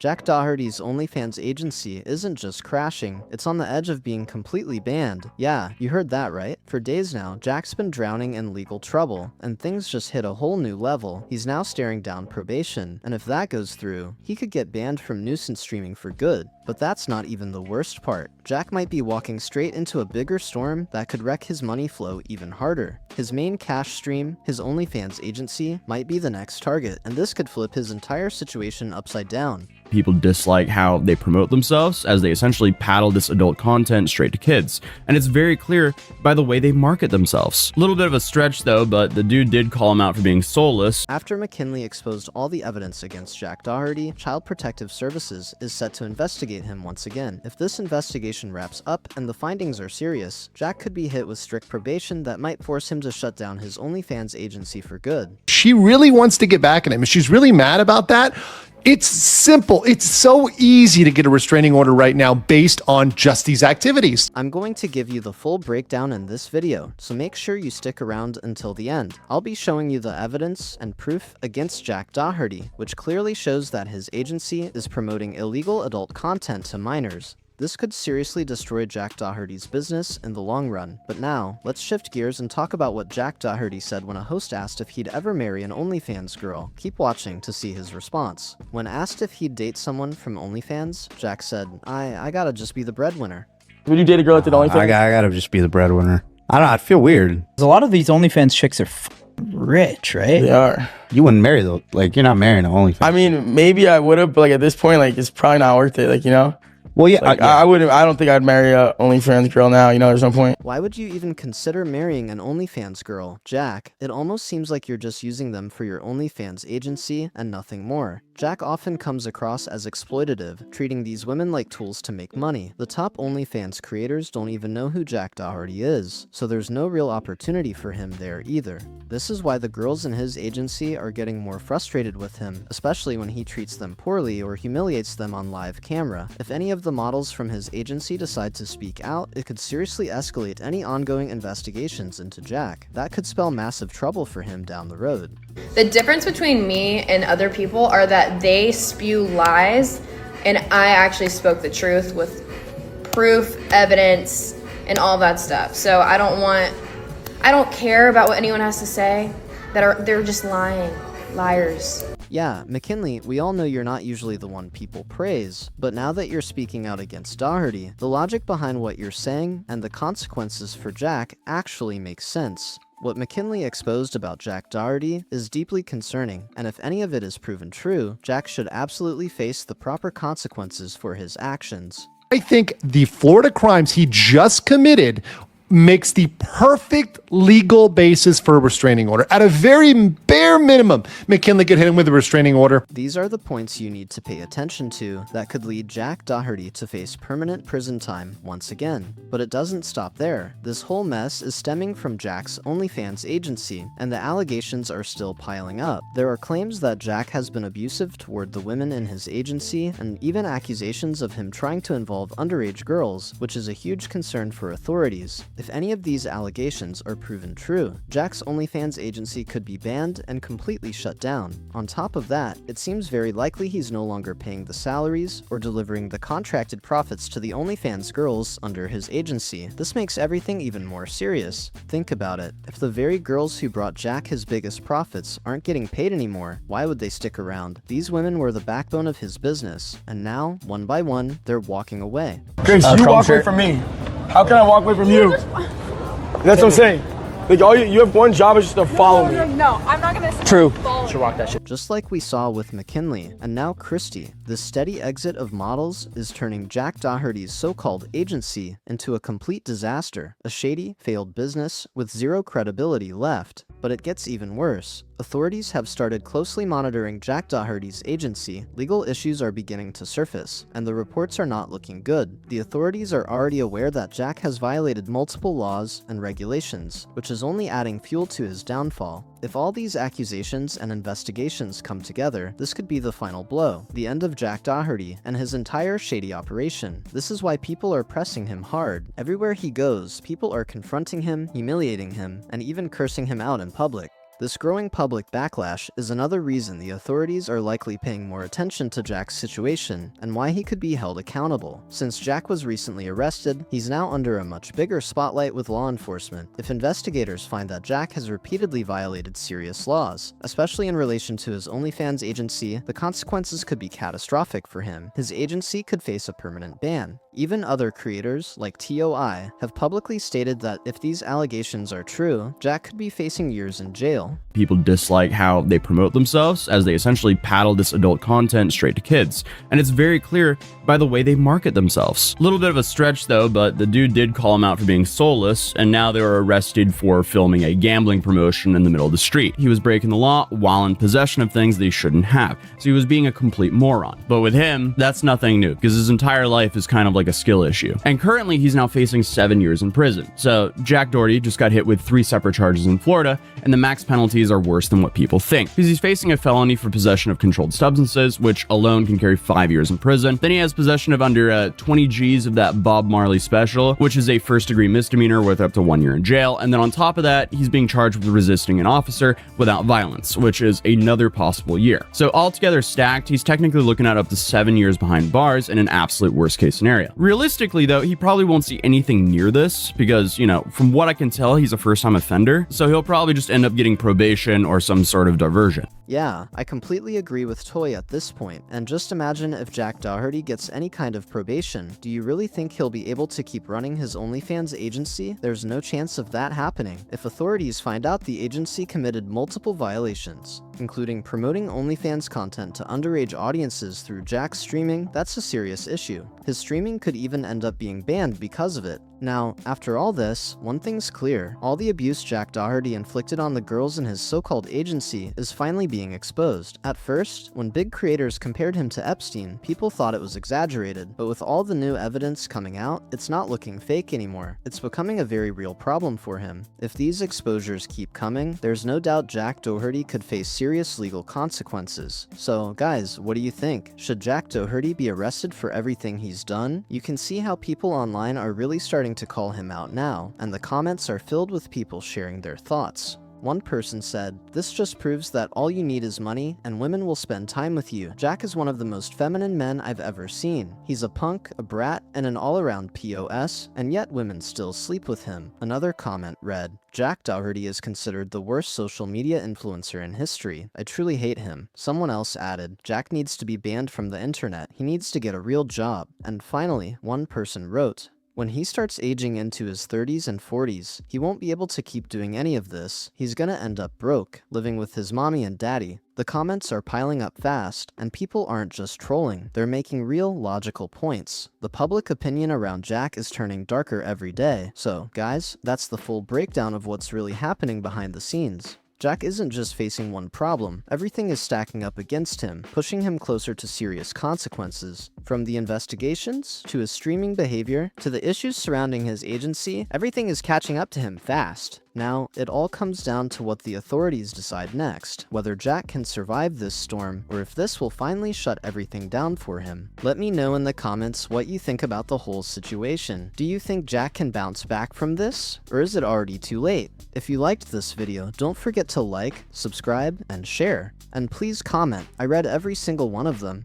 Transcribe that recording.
Jack Doherty's OnlyFans agency isn't just crashing, it's on the edge of being completely banned. Yeah, you heard that right. For days now, Jack's been drowning in legal trouble, and things just hit a whole new level. He's now staring down probation, and if that goes through, he could get banned from nuisance streaming for good. But that's not even the worst part. Jack might be walking straight into a bigger storm that could wreck his money flow even harder. His main cash stream, his OnlyFans agency, might be the next target, and this could flip his entire situation upside down. People dislike how they promote themselves, as they essentially paddle this adult content straight to kids, and it's very clear by the way they market themselves. A little bit of a stretch though, but the dude did call him out for being soulless. After McKinley exposed all the evidence against Jack Doherty, Child Protective Services is set to investigate him once again. If this investigation wraps up and the findings are serious, Jack could be hit with strict probation that might force him to shut down his OnlyFans agency for good. She really wants to get back at him, and she's really mad about that. It's simple. It's so easy to get a restraining order right now based on just these activities. I'm going to give you the full breakdown in this video, so make sure you stick around until the end. I'll be showing you the evidence and proof against Jack Doherty, which clearly shows that his agency is promoting illegal adult content to minors. This could seriously destroy Jack Doherty's business in the long run. But now, let's shift gears and talk about what Jack Doherty said when a host asked if he'd ever marry an OnlyFans girl. Keep watching to see his response. When asked if he'd date someone from OnlyFans, Jack said, I gotta just be the breadwinner. Would you date a girl that did OnlyFans? I gotta just be the breadwinner. I don't know, I feel weird. A lot of these OnlyFans chicks are rich, right? They are. You wouldn't marry though. Like, you're not marrying an OnlyFans. I mean, maybe I would have, but like at this point, like it's probably not worth it. Like, you know? Well, yeah, like, I wouldn't. I don't think I'd marry a OnlyFans girl now. You know, there's no point. Why would you even consider marrying an OnlyFans girl? Jack, it almost seems like you're just using them for your OnlyFans agency and nothing more. Jack often comes across as exploitative, treating these women like tools to make money. The top OnlyFans creators don't even know who Jack Doherty is, so there's no real opportunity for him there either. This is why the girls in his agency are getting more frustrated with him, especially when he treats them poorly or humiliates them on live camera. If any of the models from his agency decide to speak out, it could seriously escalate any ongoing investigations into Jack. That could spell massive trouble for him down the road. The difference between me and other people are that they spew lies, and I actually spoke the truth with proof, evidence, and all that stuff. So I don't care about what anyone has to say. They're just lying. Liars. Yeah, McKinley, we all know you're not usually the one people praise, but now that you're speaking out against Doherty, the logic behind what you're saying and the consequences for Jack actually makes sense. What McKinley exposed about Jack Doherty is deeply concerning, and if any of it is proven true, Jack should absolutely face the proper consequences for his actions. I think the Florida crimes he just committed makes the perfect legal basis for a restraining order. At a very bare minimum, McKinley could hit him with a restraining order. These are the points you need to pay attention to that could lead Jack Doherty to face permanent prison time once again. But it doesn't stop there. This whole mess is stemming from Jack's OnlyFans agency, and the allegations are still piling up. There are claims that Jack has been abusive toward the women in his agency, and even accusations of him trying to involve underage girls, which is a huge concern for authorities. If any of these allegations are proven true, Jack's OnlyFans agency could be banned and completely shut down. On top of that, it seems very likely he's no longer paying the salaries or delivering the contracted profits to the OnlyFans girls under his agency. This makes everything even more serious. Think about it. If the very girls who brought Jack his biggest profits aren't getting paid anymore, why would they stick around? These women were the backbone of his business, and now, one by one, they're walking away. Grace, you walk away from me. How can I walk away from you? That's what I'm saying. Like, all you have one job is just to follow me. No, I'm not gonna. True. Should walk that shit. Just like we saw with McKinley, and now Christie, the steady exit of models is turning Jack Doherty's so-called agency into a complete disaster, a shady, failed business with zero credibility left. But it gets even worse. Authorities have started closely monitoring Jack Doherty's agency. Legal issues are beginning to surface, and the reports are not looking good. The authorities are already aware that Jack has violated multiple laws and regulations, which is only adding fuel to his downfall. If all these accusations and investigations come together, this could be the final blow, the end of Jack Doherty and his entire shady operation. This is why people are pressing him hard. Everywhere he goes, people are confronting him, humiliating him, and even cursing him out in public. This growing public backlash is another reason the authorities are likely paying more attention to Jack's situation and why he could be held accountable. Since Jack was recently arrested, he's now under a much bigger spotlight with law enforcement. If investigators find that Jack has repeatedly violated serious laws, especially in relation to his OnlyFans agency, the consequences could be catastrophic for him. His agency could face a permanent ban. Even other creators, like TOI, have publicly stated that if these allegations are true, Jack could be facing years in jail. People dislike how they promote themselves, as they essentially paddle this adult content straight to kids. And it's very clear by the way they market themselves. A little bit of a stretch though, but the dude did call him out for being soulless, and now they were arrested for filming a gambling promotion in the middle of the street. He was breaking the law while in possession of things that he shouldn't have, so he was being a complete moron. But with him, that's nothing new, because his entire life is kind of like a skill issue. And currently he's now facing 7 years in prison. So Jack Doherty just got hit with 3 separate charges in Florida, and the max penalties are worse than what people think, because he's facing a felony for possession of controlled substances, which alone can carry 5 years in prison. Then he has possession of under 20 G's of that Bob Marley special, which is a first-degree misdemeanor with up to 1 year in jail. And then on top of that, he's being charged with resisting an officer without violence, which is another possible year. So altogether stacked, he's technically looking at up to 7 years behind bars in an absolute worst-case scenario. Realistically, though, he probably won't see anything near this because, you know, from what I can tell, he's a first-time offender, so he'll probably just end up getting probation or some sort of diversion. Yeah, I completely agree with Toy at this point, and just imagine if Jack Doherty gets any kind of probation. Do you really think he'll be able to keep running his OnlyFans agency? There's no chance of that happening. If authorities find out the agency committed multiple violations, including promoting OnlyFans content to underage audiences through Jack's streaming, that's a serious issue. His streaming could even end up being banned because of it. Now, after all this, one thing's clear. All the abuse Jack Doherty inflicted on the girls in his so-called agency is finally being exposed. At first, when big creators compared him to Epstein, people thought it was exaggerated, but with all the new evidence coming out, it's not looking fake anymore. It's becoming a very real problem for him. If these exposures keep coming, there's no doubt Jack Doherty could face serious legal consequences. So, guys, what do you think? Should Jack Doherty be arrested for everything he's done? You can see how people online are really starting to call him out now, and the comments are filled with people sharing their thoughts. One person said, "This just proves that all you need is money, and women will spend time with you. Jack is one of the most feminine men I've ever seen. He's a punk, a brat, and an all-around POS, and yet women still sleep with him." Another comment read, "Jack Doherty is considered the worst social media influencer in history. I truly hate him." Someone else added, "Jack needs to be banned from the internet. He needs to get a real job." And finally, one person wrote, "When he starts aging into his 30s and 40s, he won't be able to keep doing any of this. He's gonna end up broke, living with his mommy and daddy." The comments are piling up fast, and people aren't just trolling, they're making real, logical points. The public opinion around Jack is turning darker every day. So, guys, that's the full breakdown of what's really happening behind the scenes. Jack isn't just facing one problem, everything is stacking up against him, pushing him closer to serious consequences. From the investigations, to his streaming behavior, to the issues surrounding his agency, everything is catching up to him fast. Now, it all comes down to what the authorities decide next, whether Jack can survive this storm, or if this will finally shut everything down for him. Let me know in the comments what you think about the whole situation. Do you think Jack can bounce back from this, or is it already too late? If you liked this video, don't forget to like, subscribe, and share. And please comment, I read every single one of them.